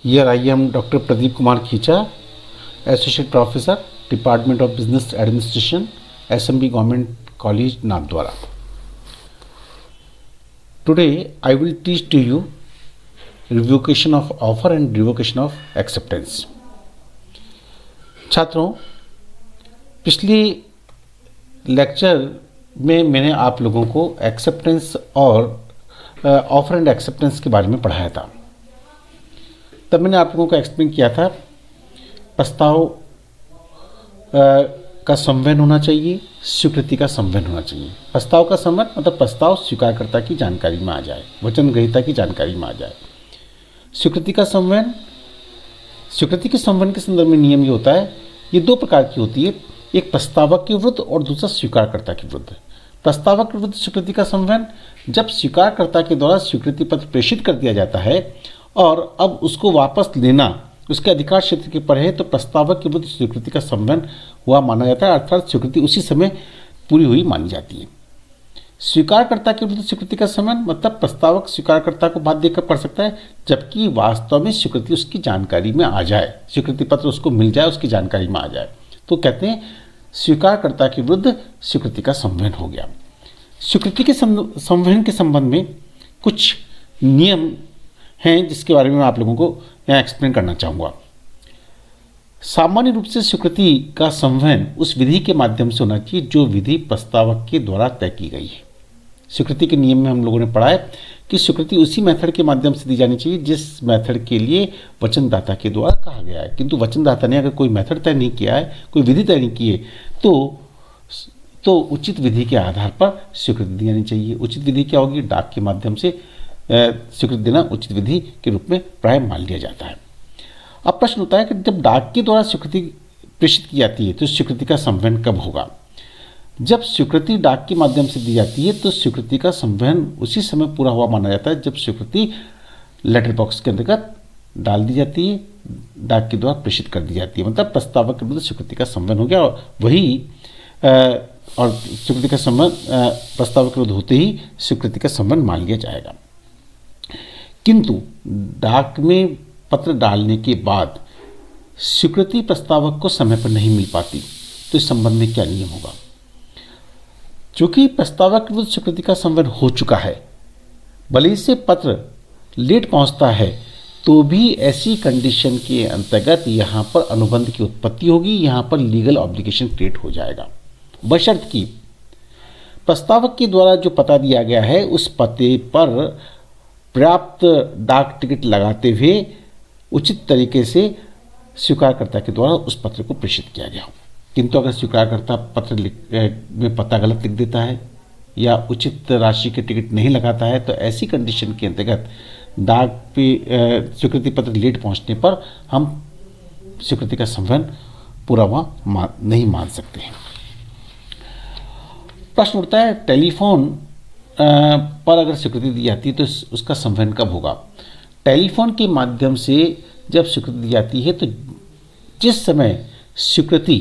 Here I am Dr. Pradeep Kumar Khicha, Associate Professor, Department of Business Administration, SMB Government College, Nathdwara. Today I will teach to you revocation of offer and revocation of acceptance. छात्रों, पिछले lecture में मैंने आप लोगों को acceptance और offer and acceptance के बारे में पढ़ाया था। तब मैंने आप लोगों को एक्सप्लेन किया था प्रस्ताव का संवहन होना चाहिए, स्वीकृति का संवहन होना चाहिए। प्रस्ताव का संवहन मतलब प्रस्ताव स्वीकारकर्ता की जानकारी में आ जाए, वचन ग्रहीता की जानकारी में आ जाए। स्वीकृति का संवहन, स्वीकृति के संवहन के संदर्भ में नियम ये होता है, ये दो प्रकार की होती है, एक प्रस्तावक के विरुद्ध और दूसरा स्वीकारकर्ता के विरुद्ध। प्रस्तावक के विरुद्ध स्वीकृति का संवहन जब स्वीकारकर्ता के द्वारा स्वीकृति पत्र प्रेषित कर दिया जाता है और अब उसको वापस लेना उसके अधिकार क्षेत्र के पर है, तो प्रस्तावक के विरुद्ध स्वीकृति का संवहन हुआ माना जाता है, अर्थात स्वीकृति उसी समय पूरी हुई मानी जाती है। स्वीकारकर्ता के विरुद्ध स्वीकृति का संवहन मतलब प्रस्तावक स्वीकारकर्ता को बाध्य कर सकता है, जबकि वास्तव में स्वीकृति उसकी जानकारी में आ जाए, स्वीकृति पत्र उसको मिल जाए, उसकी जानकारी में आ जाए, तो कहते हैं स्वीकारकर्ता के विरुद्ध स्वीकृति का संवहन हो गया। स्वीकृति के संवहन के संबंध में कुछ नियम हैं जिसके बारे में मैं आप लोगों को यहाँ एक्सप्लेन करना चाहूँगा। सामान्य रूप से स्वीकृति का संवहन उस विधि के माध्यम से होना चाहिए जो विधि प्रस्तावक के द्वारा तय की गई है। स्वीकृति के नियम में हम लोगों ने पढ़ा है कि स्वीकृति उसी मेथड के माध्यम से दी जानी चाहिए जिस मेथड के लिए वचनदाता के द्वारा कहा गया है। किंतु वचनदाता ने अगर कोई मेथड तय नहीं किया है, कोई विधि तय नहीं की है, तो उचित विधि के आधार पर स्वीकृति दी जानी चाहिए। उचित विधि क्या होगी? डाक के माध्यम से स्वीकृति देना उचित विधि के रूप में प्राय मान लिया जाता है। अब प्रश्न होता है कि जब डाक के द्वारा स्वीकृति प्रेषित की जाती है तो स्वीकृति का संवहन कब होगा? जब स्वीकृति डाक के माध्यम से दी जाती है तो स्वीकृति का संवहन उसी समय पूरा हुआ माना जाता है जब स्वीकृति लेटर बॉक्स के अंतर्गत डाल दी जाती है, डाक के द्वारा प्रेषित कर दी जाती है, मतलब प्रस्तावक के विरुद्ध स्वीकृति का संवहन हो गया। और वही और स्वीकृति का संवहन प्रस्तावक के विरुद्ध होते ही स्वीकृति का संवहन मान लिया जाएगा। किंतु डाक में पत्र डालने के बाद स्वीकृति प्रस्तावक को समय पर नहीं मिल पाती, तो इस संबंध में क्या नियम होगा? चूंकि प्रस्तावक के विरुद्ध स्वीकृति का संवहन हो चुका है, भले ही से पत्र लेट पहुंचता है, तो भी ऐसी कंडीशन के अंतर्गत यहाँ पर अनुबंध की उत्पत्ति होगी, यहाँ पर लीगल ऑब्लिगेशन क्रिएट हो जाएगा, बशर्त कि प्रस्तावक के द्वारा जो पता दिया गया है उस पते पर पर्याप्त डाक टिकट लगाते हुए उचित तरीके से स्वीकारकर्ता के द्वारा उस पत्र को प्रेषित किया गया हो। किंतु अगर स्वीकारकर्ता पत्र में पता गलत लिख देता है या उचित राशि के टिकट नहीं लगाता है, तो ऐसी कंडीशन के अंतर्गत डाक पे स्वीकृति पत्र लेट पहुंचने पर हम स्वीकृति का संवहन पूरा हुआ नहीं मान सकते हैं। प्रश्न उठता है टेलीफोन पर अगर स्वीकृति दी जाती है तो उसका संवहन कब होगा? टेलीफोन के माध्यम से जब स्वीकृति दी जाती है तो जिस समय स्वीकृति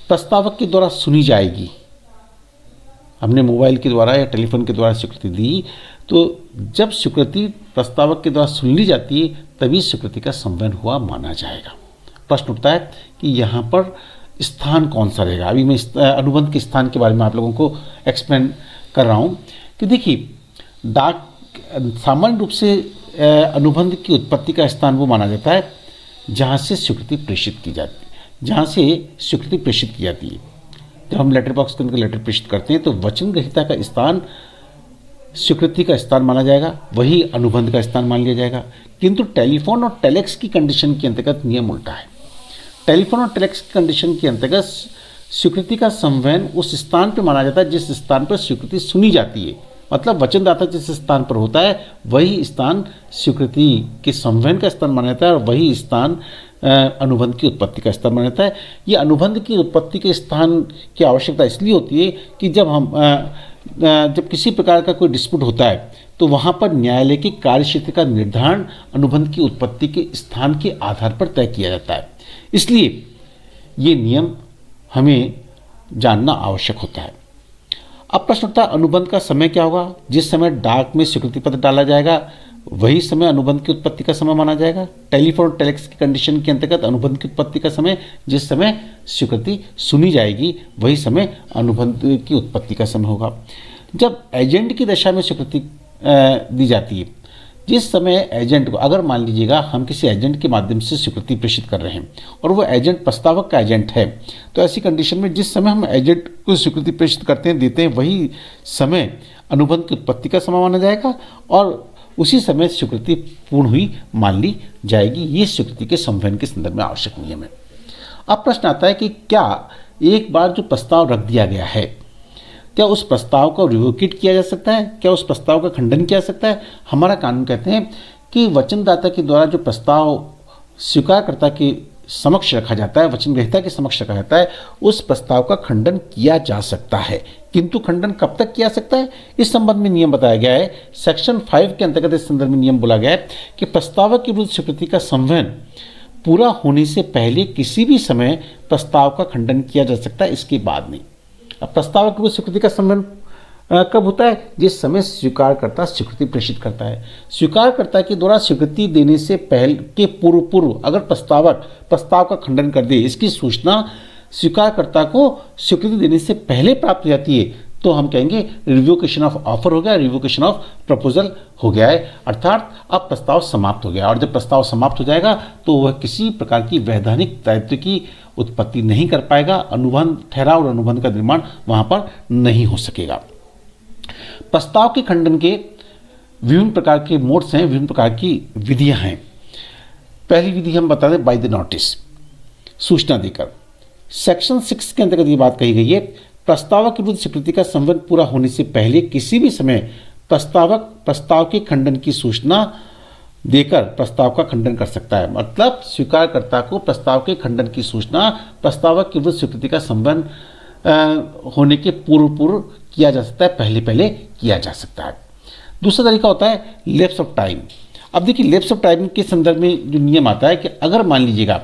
प्रस्तावक के द्वारा सुनी जाएगी, हमने मोबाइल के द्वारा या टेलीफोन के द्वारा स्वीकृति दी, तो जब स्वीकृति प्रस्तावक के द्वारा सुन ली जाती है तभी स्वीकृति का संवहन हुआ माना जाएगा। प्रश्न उठता है कि यहाँ पर स्थान कौन सा रहेगा? अभी मैं अनुबंध के स्थान के बारे में आप लोगों को एक्सप्लेन कर रहा हूँ कि देखिए, डाक सामान्य रूप से अनुबंध की उत्पत्ति का स्थान वो माना जाता है जहाँ से स्वीकृति प्रेषित की जाती है, जहाँ से स्वीकृति प्रेषित की जाती है। जब हम लेटर बॉक्स के अंदर लेटर प्रेषित करते हैं तो वचन ग्रहीता का स्थान स्वीकृति का स्थान माना जाएगा, वही अनुबंध का स्थान मान लिया जाएगा। किंतु टेलीफोन और टेलेक्स की कंडीशन के अंतर्गत नियम उल्टा है। टेलीफोन और टेलेक्स की कंडीशन के अंतर्गत स्वीकृति का संवहन उस स्थान पर माना जाता है जिस स्थान पर स्वीकृति सुनी जाती है, मतलब वचनदाता जिस स्थान पर होता है वही स्थान स्वीकृति के संवहन का स्थान माना जाता है और वही स्थान अनुबंध की उत्पत्ति का स्थान माना जाता है। ये अनुबंध की उत्पत्ति के स्थान की आवश्यकता इसलिए होती है कि जब किसी प्रकार का कोई डिस्प्यूट होता है तो वहाँ पर न्यायालय के कार्यक्षेत्र का निर्धारण अनुबंध की उत्पत्ति के स्थान के आधार पर तय किया जाता है। इसलिए ये नियम हमें जानना आवश्यक होता है। अब प्रश्न उठता है अनुबंध का समय क्या होगा? जिस समय डाक में स्वीकृति पत्र डाला जाएगा वही समय अनुबंध की उत्पत्ति का समय माना जाएगा। टेलीफोन और टेलेक्स की कंडीशन के अंतर्गत अनुबंध की उत्पत्ति का समय, जिस समय स्वीकृति सुनी जाएगी वही समय अनुबंध की उत्पत्ति का समय होगा। जब एजेंट की दशा में स्वीकृति दी जाती है, जिस समय एजेंट को, अगर मान लीजिएगा हम किसी एजेंट के माध्यम से स्वीकृति प्रेषित कर रहे हैं और वो एजेंट प्रस्तावक का एजेंट है, तो ऐसी कंडीशन में जिस समय हम एजेंट को स्वीकृति प्रेषित करते हैं, देते हैं, वही समय अनुबंध की उत्पत्ति का समय माना जाएगा और उसी समय स्वीकृति पूर्ण हुई मान ली जाएगी। ये स्वीकृति के संवहन के संदर्भ में आवश्यक नियम है। अब प्रश्न आता है कि क्या एक बार जो प्रस्ताव रख दिया गया है, क्या उस प्रस्ताव को रिवोकेट किया जा सकता है? क्या उस प्रस्ताव का खंडन किया जा सकता है? हमारा कानून कहते हैं कि वचनदाता के द्वारा जो प्रस्ताव स्वीकारकर्ता के समक्ष रखा जाता है, वचन ग्रहीता के समक्ष रखा जाता है, उस प्रस्ताव का खंडन किया जा सकता है। किंतु खंडन कब तक किया सकता है, इस संबंध में नियम बताया गया है। सेक्शन 5 के अंतर्गत इस संदर्भ में नियम बोला गया है कि प्रस्तावक की विरुद्ध स्वीकृति का संवहन पूरा होने से पहले किसी भी समय प्रस्ताव का खंडन किया जा सकता है, इसके बाद नहीं। अब प्रस्तावक की विरुद्ध स्वीकृति का संवहन कब होता है? जिस समय स्वीकारकर्ता स्वीकृति प्रेषित करता है। स्वीकारकर्ता के द्वारा स्वीकृति देने से पहले के पूर्व अगर प्रस्तावक प्रस्ताव का खंडन कर दे, इसकी सूचना स्वीकारकर्ता को स्वीकृति देने से पहले प्राप्त हो जाती है, तो हम कहेंगे रिवोकेशन ऑफ ऑफर हो गया, रिवोकेशन ऑफ प्रपोजल हो गया है, अर्थात अब प्रस्ताव समाप्त हो गया। और जब प्रस्ताव समाप्त हो जाएगा तो वह किसी प्रकार की वैधानिक दायित्व की उत्पत्ति नहीं कर पाएगा, अनुबंध ठहराव और अनुबंध का निर्माण वहाँ पर नहीं हो सकेगा। प्रस्ताव के खंडन के विभिन्न प्रकार के मोड्स हैं, विभिन्न प्रकार की विधियां हैं। पहली विधि हम बता दें, बाय द नोटिस, सूचना देकर। सेक्शन 6 के अंतर्गत ये बात कही गई है, प्रस्तावक के विरुद्ध स्वीकृति का संवहन पूरा होने से पहले किसी भी समय प्रस्तावक प्रस्ताव के खंडन की सूचना देकर प्रस्ताव का खंडन कर सकता है। मतलब स्वीकारकर्ता को प्रस्ताव के खंडन की सूचना प्रस्तावक के विरुद्ध स्वीकृति का संवहन होने के पूर्व किया जा सकता है, पहले किया जा सकता है। दूसरा तरीका होता है लैप्स ऑफ टाइम। अब देखिए, लैप्स ऑफ टाइम के संदर्भ में जो नियम आता है कि अगर मान लीजिएगा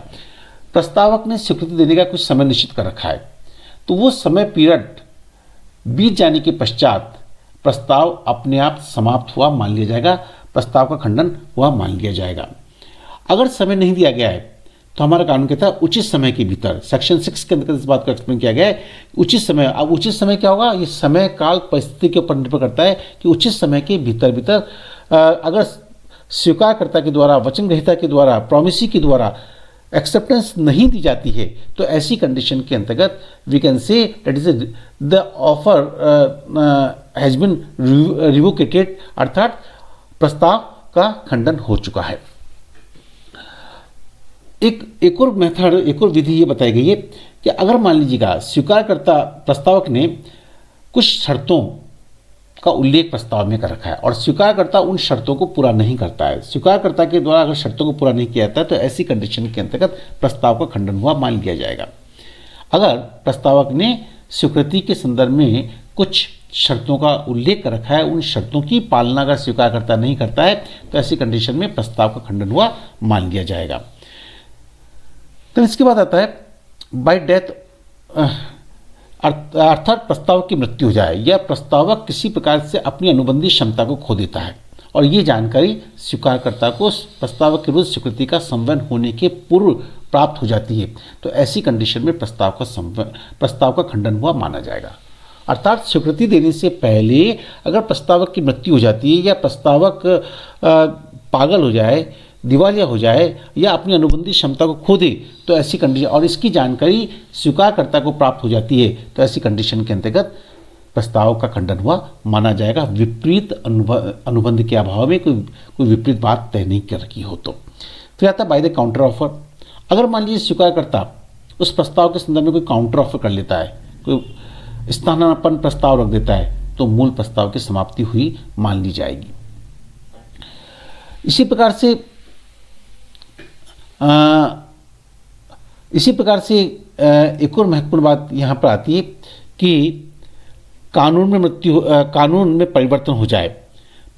प्रस्तावक ने स्वीकृति देने का कुछ समय निश्चित कर रखा है, तो वो समय पीरियड बीत जाने के पश्चात प्रस्ताव अपने आप समाप्त हुआ मान लिया जाएगा, प्रस्ताव का खंडन हुआ मान लिया जाएगा। अगर समय नहीं दिया गया है तो हमारा कानून कहता है उचित समय के भीतर, सेक्शन 6 के अंतर्गत इस बात को एक्सप्लेन किया गया है, उचित समय। अब उचित समय क्या होगा, ये समय काल परिस्थिति के ऊपर निर्भर करता है कि उचित समय के भीतर अगर स्वीकारकर्ता के द्वारा, वचन ग्रहीता के द्वारा, प्रॉमिसी के द्वारा एक्सेप्टेंस नहीं दी जाती है, तो ऐसी कंडीशन के अंतर्गत we can say that is the offer has been revocated, अर्थात प्रस्ताव का खंडन हो चुका है। एक और मेथड, एक और विधि ये बताई गई है कि अगर मान लीजिएगा स्वीकारकर्ता प्रस्तावक ने कुछ शर्तों का उल्लेख प्रस्ताव में कर रखा है और स्वीकारकर्ता उन शर्तों को पूरा नहीं करता है, स्वीकारकर्ता के द्वारा अगर शर्तों को पूरा नहीं किया जाता है, तो ऐसी कंडीशन के अंतर्गत प्रस्ताव का खंडन हुआ मान लिया जाएगा। अगर प्रस्तावक ने स्वीकृति के संदर्भ में कुछ शर्तों का उल्लेख कर रखा है, उन शर्तों की पालना अगर स्वीकारकर्ता नहीं करता है, तो ऐसी कंडीशन में प्रस्ताव का खंडन हुआ मान लिया जाएगा। तो इसके बाद आता है बाय डेथ, अर्थात प्रस्तावक की मृत्यु हो जाए या प्रस्तावक किसी प्रकार से अपनी अनुबंधी क्षमता को खो देता है और ये जानकारी स्वीकारकर्ता को प्रस्तावक के विरुद्ध स्वीकृति का संवहन होने के पूर्व प्राप्त हो जाती है, तो ऐसी कंडीशन में प्रस्ताव का खंडन हुआ माना जाएगा। अर्थात स्वीकृति देने से पहले अगर प्रस्तावक की मृत्यु हो जाती है या प्रस्तावक पागल हो जाए, दिवालिया हो जाए या अपनी अनुबंधी क्षमता को खो दे, तो ऐसी कंडीशन और इसकी जानकारी स्वीकारकर्ता को प्राप्त हो जाती है, तो ऐसी कंडीशन के अंतर्गत प्रस्ताव का खंडन हुआ माना जाएगा, विपरीत अनुबंध के अभाव में कोई विपरीत बात तय नहीं कर रखी हो तो। फिर आता है बाय द काउंटर ऑफर। अगर मान लीजिए स्वीकारकर्ता उस प्रस्ताव के संदर्भ में कोई काउंटर ऑफर कर लेता है, कोई स्थानापन्न प्रस्ताव रख देता है, तो मूल प्रस्ताव की समाप्ति हुई मान ली जाएगी। इसी प्रकार से एक और महत्वपूर्ण बात यहाँ पर आती है कि कानून में परिवर्तन हो जाए,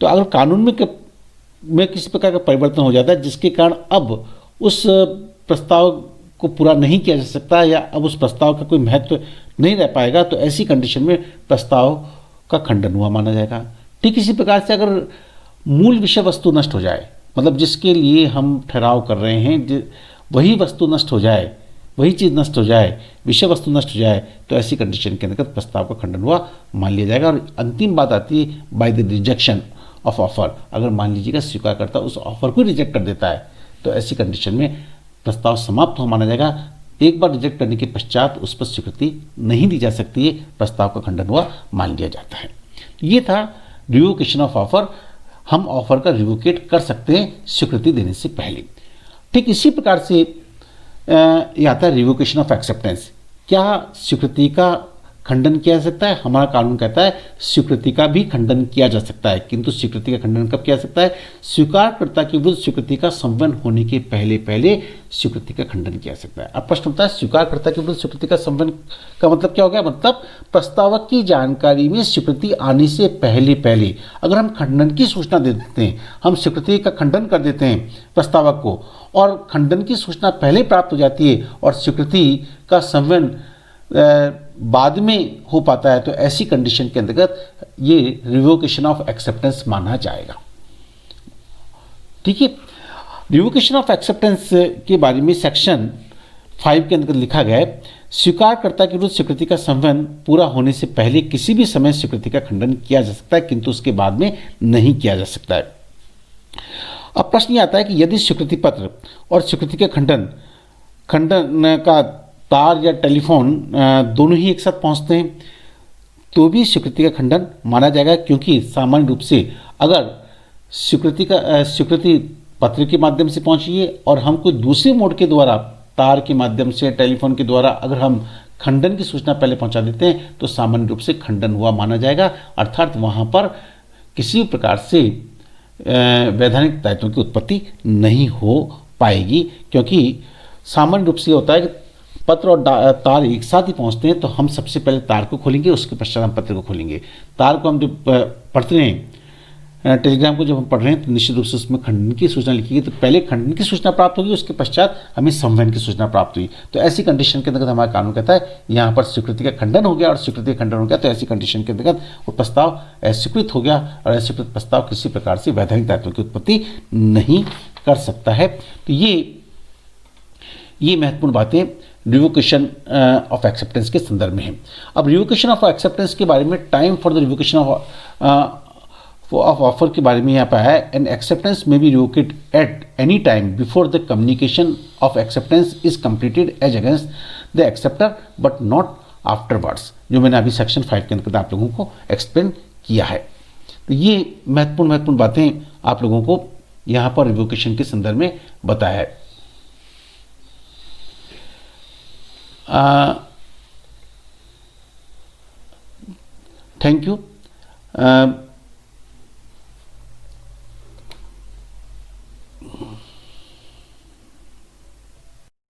तो अगर कानून में किसी प्रकार का परिवर्तन हो जाता है जिसके कारण अब उस प्रस्ताव को पूरा नहीं किया जा सकता या अब उस प्रस्ताव का कोई महत्व नहीं रह पाएगा, तो ऐसी कंडीशन में प्रस्ताव का खंडन हुआ माना जाएगा। ठीक इसी प्रकार से अगर मूल विषय वस्तु नष्ट हो जाए, मतलब जिसके लिए हम ठहराव कर रहे हैं वही वस्तु नष्ट हो जाए, वही चीज़ नष्ट हो जाए, विषय वस्तु नष्ट हो जाए, तो ऐसी कंडीशन के अंतर्गत प्रस्ताव का खंडन हुआ मान लिया जाएगा। और अंतिम बात आती है by the rejection of offer. अगर मान लीजिएगा स्वीकारकर्ता उस ऑफर को रिजेक्ट कर देता है तो ऐसी कंडीशन में प्रस्ताव समाप्त हो माना जाएगा। एक बार रिजेक्ट करने के पश्चात उस पर स्वीकृति नहीं दी जा सकती है, प्रस्ताव का खंडन हुआ मान लिया जाता है। ये था रिवोकेशन ऑफ ऑफर। हम ऑफर का रिवोकेट कर सकते हैं स्वीकृति देने से पहले। ठीक इसी प्रकार से ये आता है रिवोकेशन ऑफ एक्सेप्टेंस। क्या स्वीकृति का खंडन किया जा सकता है? हमारा कानून कहता है स्वीकृति का भी खंडन किया जा सकता है, किंतु स्वीकृति का खंडन कब किया जा सकता है? स्वीकारकर्ता के विरुद्ध स्वीकृति का संवहन होने के पहले पहले स्वीकृति का खंडन किया जा सकता है। अब प्रश्न होता है स्वीकारकर्ता के विरुद्ध स्वीकृति का संवहन का मतलब क्या हो गया? मतलब प्रस्तावक की जानकारी में स्वीकृति आने से पहले पहले अगर हम खंडन की सूचना दे देते हैं, हम स्वीकृति का खंडन कर देते हैं प्रस्तावक को, और खंडन की सूचना पहले प्राप्त हो जाती है और स्वीकृति का संवहन बाद में हो पाता है, तो ऐसी कंडीशन के अंतर्गत ये रिवोकेशन ऑफ एक्सेप्टेंस माना जाएगा। ठीक है, रिवोकेशन ऑफ एक्सेप्टेंस के बारे में सेक्शन 5 के अंतर्गत लिखा गया है, स्वीकारकर्ता के विरुद्ध स्वीकृति का संवहन पूरा होने से पहले किसी भी समय स्वीकृति का खंडन किया जा सकता है, किंतु उसके बाद में नहीं किया जा सकता है। अब प्रश्न ये आता है कि यदि स्वीकृति पत्र और स्वीकृति के खंडन का तार या टेलीफोन दोनों ही एक साथ पहुंचते हैं तो भी स्वीकृति का खंडन माना जाएगा, क्योंकि सामान्य रूप से अगर स्वीकृति पत्र के माध्यम से पहुंची है और हम कोई दूसरे मोड के द्वारा, तार के माध्यम से, टेलीफोन के द्वारा अगर हम खंडन की सूचना पहले पहुंचा देते हैं तो सामान्य रूप से खंडन हुआ माना जाएगा, अर्थात वहां पर किसी प्रकार से वैधानिक दायित्वों की उत्पत्ति नहीं हो पाएगी, क्योंकि सामान्य रूप से होता है कि पत्र और तार एक साथ ही पहुंचते हैं तो हम सबसे पहले तार को खोलेंगे, उसके पश्चात हम पत्र को खोलेंगे। तार को हम जब पढ़ते हैं, टेलीग्राम को जब हम पढ़ रहे हैं तो निश्चित रूप से उसमें खंडन की सूचना लिखी गई, तो पहले खंडन की सूचना प्राप्त होगी, उसके पश्चात हमें संवहन की सूचना प्राप्त हुई। तो ऐसी कंडीशन के अंतर्गत हमारा कानून कहता है यहाँ पर स्वीकृति का खंडन हो गया और स्वीकृति का खंडन हो गया, तो ऐसी कंडीशन के अंतर्गत वो प्रस्ताव अस्वीकृत हो गया और अस्वीकृत प्रस्ताव किसी प्रकार से वैधानिक दायित्वों की उत्पत्ति नहीं कर सकता है। तो ये महत्वपूर्ण बातें रिवोकेशन ऑफ एक्सेप्टेंस के संदर्भ में है। अब रिवोकेशन ऑफ एक्सेप्टेंस के बारे में time for the revocation of offer के बारे में यहाँ पर है, an acceptance may be revoke at any time before the communication of acceptance is completed as against the acceptor but not afterwards, जो मैंने अभी सेक्शन 5 के अंतर्गत आप लोगों को एक्सप्लेन किया है। तो ये महत्वपूर्ण बातें आप लोगों को यहाँ पर रिवोकेशन के संदर्भ में बताया है। Thank you.